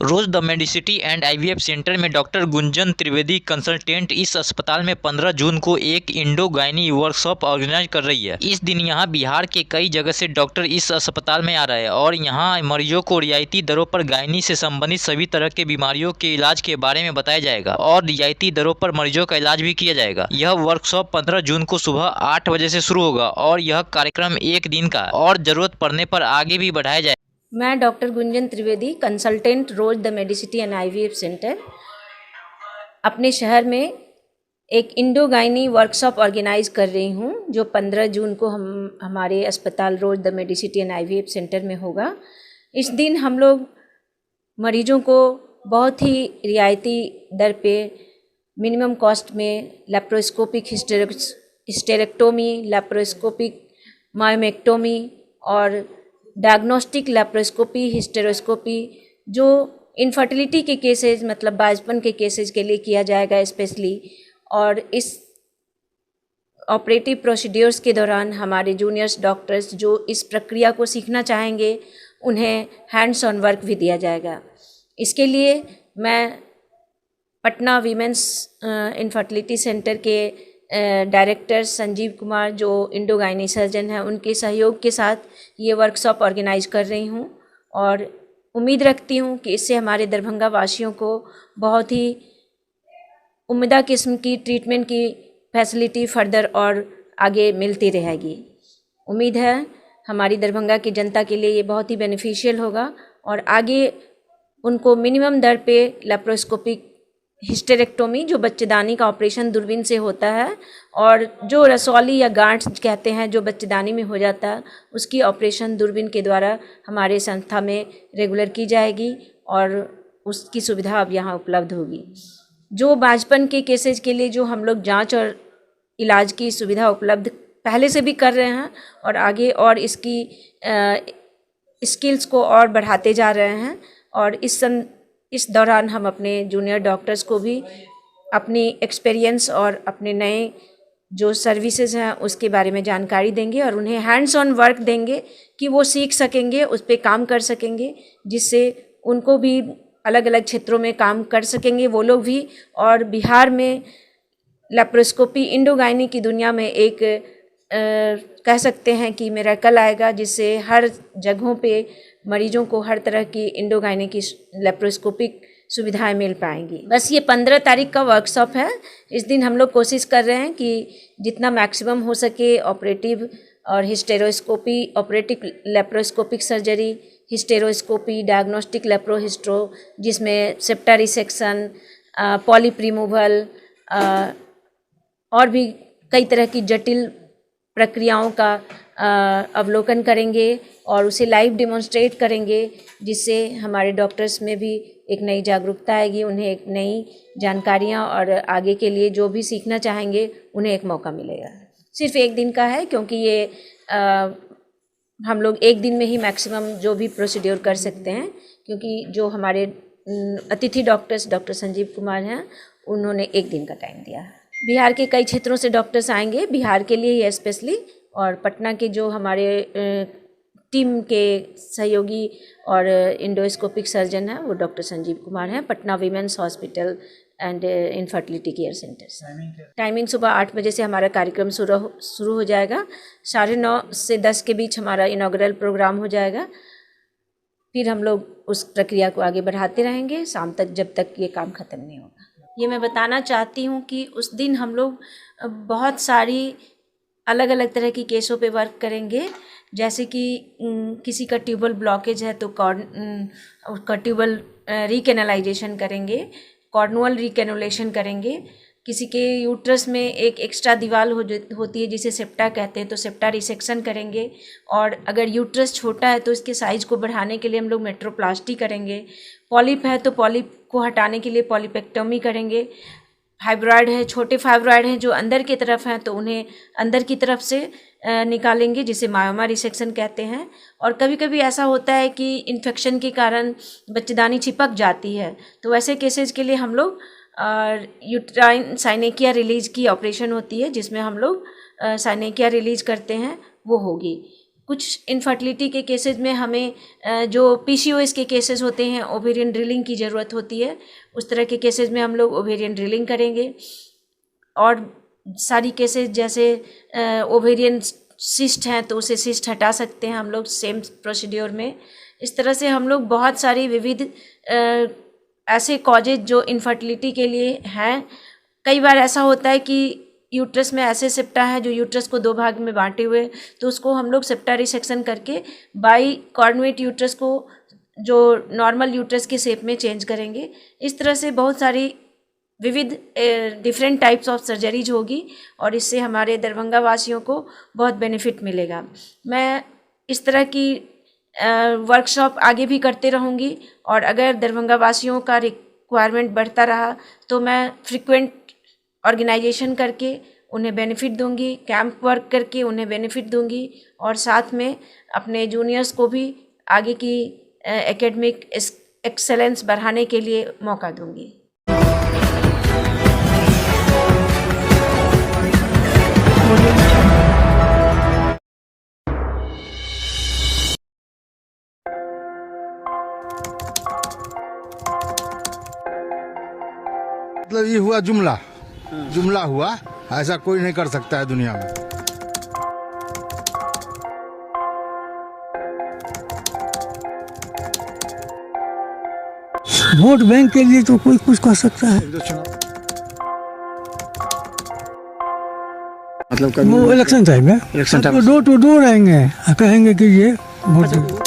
Rose the Medicity and IVF centre में doctor Gunjan Trivedi consultant इस अस्पताल में 15 जून को एक इंडोगाइनी वर्कशॉप ऑर्गेनाइज कर रही है। इस दिन यहां बिहार के कई जगह से डॉक्टर इस अस्पताल में आ रहे हैं और यहां मरीजों को रियायती दरों पर गायनी से संबंधित सभी तरह के बीमारियों के इलाज के बारे में बताया जाएगा और रियायती दरों पर मरीजों का इलाज भी किया जाएगा। यह वर्कशॉप 15 जून को सुबह 8 बजे से शुरू होगा और यह कार्यक्रम एक दिन का और जरूरत पड़ने पर आगे भी बढ़ाया जाएगा। मैं doctor Gunjan Trivedi consultant Rose the Medicity and IVF centre अपने शहर में एक इंडोगाइनी वर्कशॉप ऑर्गेनाइज कर रही हूँ जो 15 जून को हमारे अस्पताल रोज the Medicity and IVF centre में होगा। इस दिन हम लोग मरीजों को बहुत ही रियायती दर पे मिनिमम कॉस्ट में लेप्रोस्कोपिक हिस्टेरेक्टोमी, लेप्रोस्कोपिक मायोमेक्टोमी और डायग्नोस्टिक लेप्रोस्कोपी, हिस्टेरोस्कोपी जो इनफर्टिलिटी के केसेस मतलब बांझपन के केसेस के लिए किया जाएगा स्पेशली। और इस ऑपरेटिव प्रोसीड्यूर्स के दौरान हमारे जूनियर्स डॉक्टर्स जो इस प्रक्रिया को सीखना चाहेंगे उन्हें हैंड्स ऑन वर्क भी दिया जाएगा। इसके लिए मैं पटना वीमेंस इनफर्टिलिटी सेंटर के डायरेक्टर संजीव कुमार जो इंडोगाइनी सर्जन हैं उनके सहयोग के साथ ये वर्कशॉप ऑर्गेनाइज कर रही हूँ और उम्मीद रखती हूँ कि इससे हमारे दरभंगा वासियों को बहुत ही उम्दा किस्म की ट्रीटमेंट की फैसिलिटी फर्दर और आगे मिलती रहेगी। उम्मीद है हमारी दरभंगा की जनता के लिए ये बहुत ही बेनिफिशियल होगा और आगे उनको मिनिमम दर पे लेप्रोस्कोपिक हिस्टेरेक्टोमी जो बच्चेदानी का ऑपरेशन दूरबीन से होता है और जो रसौली या गांठ कहते हैं जो बच्चेदानी में हो जाता है उसकी ऑपरेशन दूरबीन के द्वारा हमारे संस्था में रेगुलर की जाएगी और उसकी सुविधा अब यहाँ उपलब्ध होगी। जो बांझपन के केसेज के लिए जो हम लोग जांच और इलाज की सुविधा उपलब्ध पहले से भी कर रहे हैं और आगे और इसकी स्किल्स को और बढ़ाते जा रहे हैं और इस दौरान हम अपने जूनियर डॉक्टर्स को भी अपनी एक्सपीरियंस और अपने नए जो सर्विसेज हैं उसके बारे में जानकारी देंगे और उन्हें हैंड्स ऑन वर्क देंगे कि वो सीख सकेंगे, उस पर काम कर सकेंगे, जिससे उनको भी अलग अलग क्षेत्रों में काम कर सकेंगे वो लोग भी। और बिहार में लेप्रोस्कोपी इंडोगाइनी की दुनिया में एक कह सकते हैं कि मिरेकल आएगा जिससे हर जगहों पे मरीजों को हर तरह की इंडोगाइनी की लेप्रोस्कोपिक सुविधाएं मिल पाएंगी। बस ये 15 तारीख का वर्कशॉप है। इस दिन हम लोग कोशिश कर रहे हैं कि जितना मैक्सिमम हो सके ऑपरेटिव और hysteroscopy, operative laparoscopic surgery, hysteroscopy, diagnostic laparohystero जिसमें सेप्टा रिसेक्शन, पॉलिप रिमूवल और भी कई तरह की जटिल प्रक्रियाओं का अवलोकन करेंगे और उसे लाइव डिमॉन्स्ट्रेट करेंगे जिससे हमारे डॉक्टर्स में भी एक नई जागरूकता आएगी, उन्हें एक नई जानकारियाँ और आगे के लिए जो भी सीखना चाहेंगे उन्हें एक मौका मिलेगा। सिर्फ एक दिन का है क्योंकि ये हम लोग एक दिन में ही मैक्सिमम जो भी प्रोसीड्योर कर सकते हैं क्योंकि जो हमारे अतिथि डॉक्टर्स डॉक्टर संजीव कुमार हैं उन्होंने एक दिन का टाइम दिया है। बिहार के कई क्षेत्रों से डॉक्टर्स आएंगे बिहार के लिए ही स्पेशली, और पटना के जो हमारे टीम के सहयोगी और इंडोस्कोपिक सर्जन हैं वो डॉक्टर संजीव कुमार हैं, Patna women's hospital and infertility care centre. Timing सुबह 8 बजे से हमारा कार्यक्रम शुरू हो जाएगा। 9:30 से 10 के बीच हमारा इनॉग्रल प्रोग्राम हो जाएगा। फिर हम लोग उस प्रक्रिया को आगे बढ़ाते रहेंगे शाम तक जब तक ये काम ख़त्म नहीं होगा। ये मैं बताना चाहती हूँ कि उस दिन हम लोग बहुत सारी अलग अलग तरह की केसों पे वर्क करेंगे। जैसे कि किसी का ट्यूबल ब्लॉकेज है तो उसका ट्यूबल रिकेनलाइजेशन करेंगे, कॉर्नुअल रिकेनुलेशन करेंगे। किसी के यूट्रस में एक एक्स्ट्रा दीवार होती है जिसे सेप्टा कहते हैं तो सेप्टा रिसेक्शन करेंगे। और अगर यूट्रस छोटा है तो इसके साइज़ को बढ़ाने के लिए हम लोग मेट्रोप्लास्टी करेंगे। पॉलिप है तो पॉलिप को हटाने के लिए पॉलिपेक्टोमी करेंगे। फाइब्रॉयड है, छोटे फाइब्रॉयड हैं जो अंदर की तरफ हैं तो उन्हें अंदर की तरफ से निकालेंगे जिसे मायोमा रिसेक्शन कहते हैं। और कभी कभी ऐसा होता है कि इन्फेक्शन के कारण बच्चेदानी चिपक जाती है तो वैसे केसेस के लिए हम लोग यूट्राइन साइनेकिया रिलीज की ऑपरेशन होती है जिसमें हम लोग साइनेकिया रिलीज करते हैं, वो होगी। कुछ इनफर्टिलिटी के केसेस में हमें जो पीसीओएस के केसेस होते हैं, ओवेरियन ड्रिलिंग की ज़रूरत होती है, उस तरह के केसेस में हम लोग ओवेरियन ड्रिलिंग करेंगे। और सारी केसेस जैसे ओवेरियन सिस्ट हैं तो उसे सिस्ट हटा सकते हैं हम लोग सेम प्रोसीड्योर में। इस तरह से हम लोग बहुत सारी विविध ऐसे कॉजेज जो इनफर्टिलिटी के लिए हैं। कई बार ऐसा होता है कि यूट्रस में ऐसे सेप्टा है जो यूट्रस को 2 भाग में बांटे हुए, तो उसको हम लोग सेप्टा रिसेक्शन करके बाई कॉर्नुएट यूट्रस को जो नॉर्मल यूट्रस के शेप में चेंज करेंगे। इस तरह से बहुत सारी विविध डिफरेंट टाइप्स ऑफ सर्जरीज होगी और इससे हमारे दरभंगा वासियों को बहुत बेनिफिट मिलेगा। मैं इस तरह की वर्कशॉप आगे भी करते रहूँगी और अगर दरभंगा वासियों का रिक्वायरमेंट बढ़ता रहा तो मैं फ्रिक्वेंट ऑर्गेनाइजेशन करके उन्हें बेनिफिट दूंगी, कैंप वर्क करके उन्हें बेनिफिट दूंगी और साथ में अपने जूनियर्स को भी आगे की एकेडमिक एक्सेलेंस बढ़ाने के लिए मौका दूंगी। मतलब ये हुआ जुमला हुआ, ऐसा कोई नहीं कर सकता है दुनिया में। वोट बैंक के लिए तो कोई कुछ कर सकता है, मतलब वो इलेक्शन टाइम में डोर टू डोर आएंगे, कहेंगे कि ये वोट